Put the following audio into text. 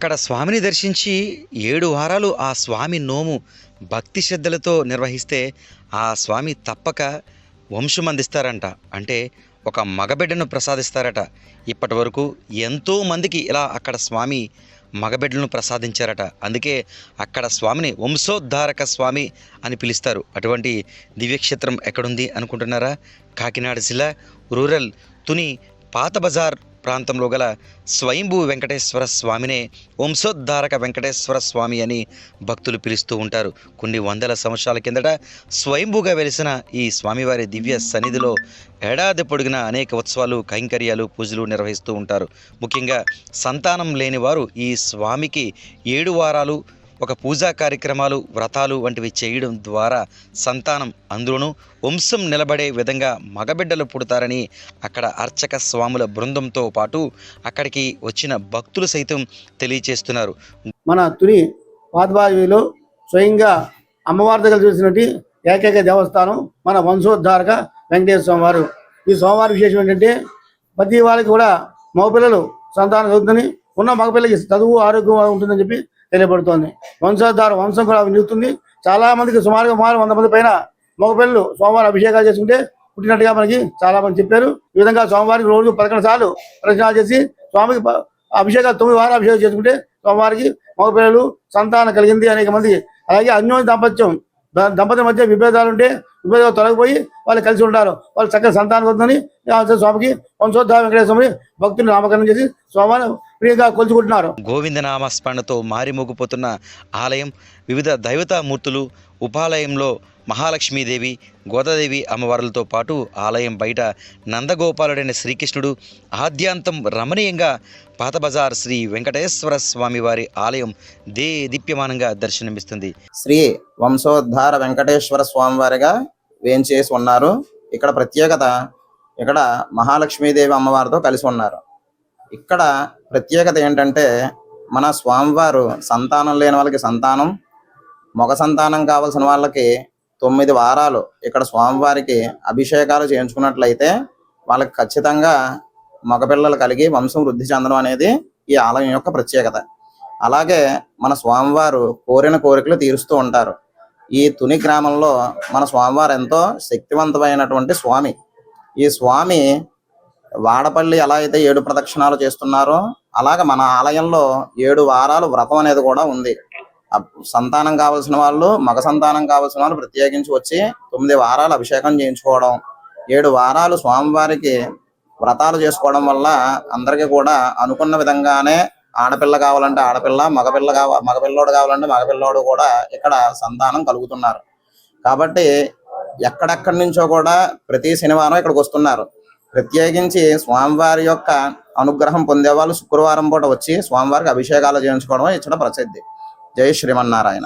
అక్కడ స్వామిని దర్శించి 7 వారాలు ఆ స్వామి నోము భక్తి శ్రద్ధలతో నిర్వహిస్తే ఆ స్వామి తప్పక వంశం అందిస్తారంట. అంటే ఒక మగబిడ్డను ప్రసాదిస్తారట. ఇప్పటివరకు ఎంతో మందికి ఇలా అక్కడ స్వామి మగబిడ్డలను ప్రసాదించారట. అందుకే అక్కడ స్వామిని వంశోద్ధారక స్వామి అని పిలుస్తారు. అటువంటి దివ్యక్షేత్రం ఎక్కడుంది అనుకుంటున్నారా? కాకినాడ జిల్లా రూరల్ తుని పాత బజార్ ప్రాంతంలో గల స్వయంభూ వెంకటేశ్వర స్వామినే వంశోద్ధారక వెంకటేశ్వర స్వామి అని భక్తులు పిలుస్తూ ఉంటారు. కొన్ని వందల సంవత్సరాల కిందట స్వయంభూగా వెలిసిన ఈ స్వామివారి దివ్య సన్నిధిలో ఏడాది పొడిగిన అనేక ఉత్సవాలు, కైంకర్యాలు, పూజలు నిర్వహిస్తూ ఉంటారు. ముఖ్యంగా సంతానం లేని వారు ఈ స్వామికి 7 వారాలు ఒక పూజా కార్యక్రమాలు, వ్రతాలు వంటివి చేయడం ద్వారా సంతానం, అందులోనూ వంశం నిలబడే విధంగా మగబిడ్డలు పుడతారని అక్కడ అర్చక స్వాముల బృందంతో పాటు అక్కడికి వచ్చిన భక్తులు సైతం తెలియచేస్తున్నారు. మన తుని పాతబావిలో స్వయంగా అమ్మవారి దగ్గర చూసినట్టు ఏకైక దేవస్థానం మన వంశోద్ధారక వెంకటేశ్వర స్వామి వారు. ఈ స్వామివారి విశేషం ఏంటంటే ప్రతి వారికి కూడా మగపిల్లలు సంతానం కలుగుతుంది, ఉన్న మగపిల్లకి చదువు ఆరోగ్యం ఉంటుందని చెప్పి తెలియబడుతోంది. వంశం కూడా నిలుస్తుంది. చాలా మందికి సుమారుగా 100 మంది పైన మగపిల్లలు సోమవారం అభిషేకాలు చేసుకుంటే పుట్టినట్టుగా మనకి చాలా మంది చెప్పారు. ఈ విధంగా సోమవారికి రోజు 11 సార్లు ప్రదక్షిణాలు చేసి స్వామికి అభిషేకాలు 9 వారాలు అభిషేకం చేసుకుంటే సోమవారికి మగపిల్లలు సంతానం కలిగింది అనేక మంది. అలాగే అన్యోన్య దంపతుల మధ్య విభేదాలు తొలగిపోయి వాళ్ళు కలిసి ఉంటారు. వాళ్ళు చక్కగా సంతానం అవుతుందని స్వామికి వంశోద్ధార వెంకటేశ్వరి భక్తులు నామకరణం చేసి స్వామిని ప్రియగా కొలుచుకుంటున్నారు. గోవిందనామస్మరణతో మారిమోగిపోతున్న ఆలయం, వివిధ దైవతామూర్తులు, ఉపాలయంలో మహాలక్ష్మీదేవి, గోదాదేవి అమ్మవార్లతో పాటు ఆలయం బయట నందగోపాలుడైన శ్రీకృష్ణుడు, ఆద్యాంతం రమణీయంగా పాత బజార్ శ్రీ వెంకటేశ్వర స్వామి వారి ఆలయం దీప్యమానంగా దర్శనమిస్తుంది. శ్రీ వంశోద్ధార వెంకటేశ్వర స్వామి వారిగా వేంచేసి ఉన్నారు. ఇక్కడ ప్రత్యేకత, ఇక్కడ మహాలక్ష్మీదేవి అమ్మవారితో కలిసి ఉన్నారు. ఇక్కడ ప్రత్యేకత ఏంటంటే మన స్వామివారు సంతానం లేని వాళ్ళకి సంతానం, మగ సంతానం కావాల్సిన వాళ్ళకి 9 వారాలు ఇక్కడ స్వామివారికి అభిషేకాలు చేయించుకున్నట్లయితే వాళ్ళకి ఖచ్చితంగా మగపిల్లలు కలిగి వంశం వృద్ధి చెందడం అనేది ఈ ఆలయం యొక్క ప్రత్యేకత. అలాగే మన స్వామివారు కోరిన కోరికలు తీరుస్తూ ఉంటారు. ఈ తుని గ్రామంలో మన స్వామివారు ఎంతో శక్తివంతమైనటువంటి స్వామి. ఈ స్వామి వాడపల్లి ఎలా అయితే 7 ప్రదక్షిణాలు చేస్తున్నారో అలాగే మన ఆలయంలో 7 వారాలు వ్రతం అనేది కూడా ఉంది. సంతానం కావాల్సిన వాళ్ళు, మగ సంతానం కావాల్సిన వాళ్ళు ప్రత్యేకించి వచ్చి 9 వారాలు అభిషేకం చేయించుకోవడం, 7 వారాలు స్వామివారికి వ్రతాలు చేసుకోవడం వల్ల అందరికీ కూడా అనుకున్న విధంగానే ఆడపిల్ల కావాలంటే ఆడపిల్ల, మగపిల్లోడు కావాలంటే మగపిల్లోడు కూడా ఇక్కడ సంతానం కలుగుతున్నారు. కాబట్టి ఎక్కడెక్కడి నుంచో కూడా ప్రతి శనివారం ఇక్కడికి వస్తున్నారు. ప్రత్యేకించి స్వామివారి యొక్క అనుగ్రహం పొందేవాళ్ళు శుక్రవారం పూట వచ్చి స్వామివారికి అభిషేకాలు చేయించుకోవడం ఇక్కడ ప్రసిద్ధి. జై శ్రీమన్నారాయణ.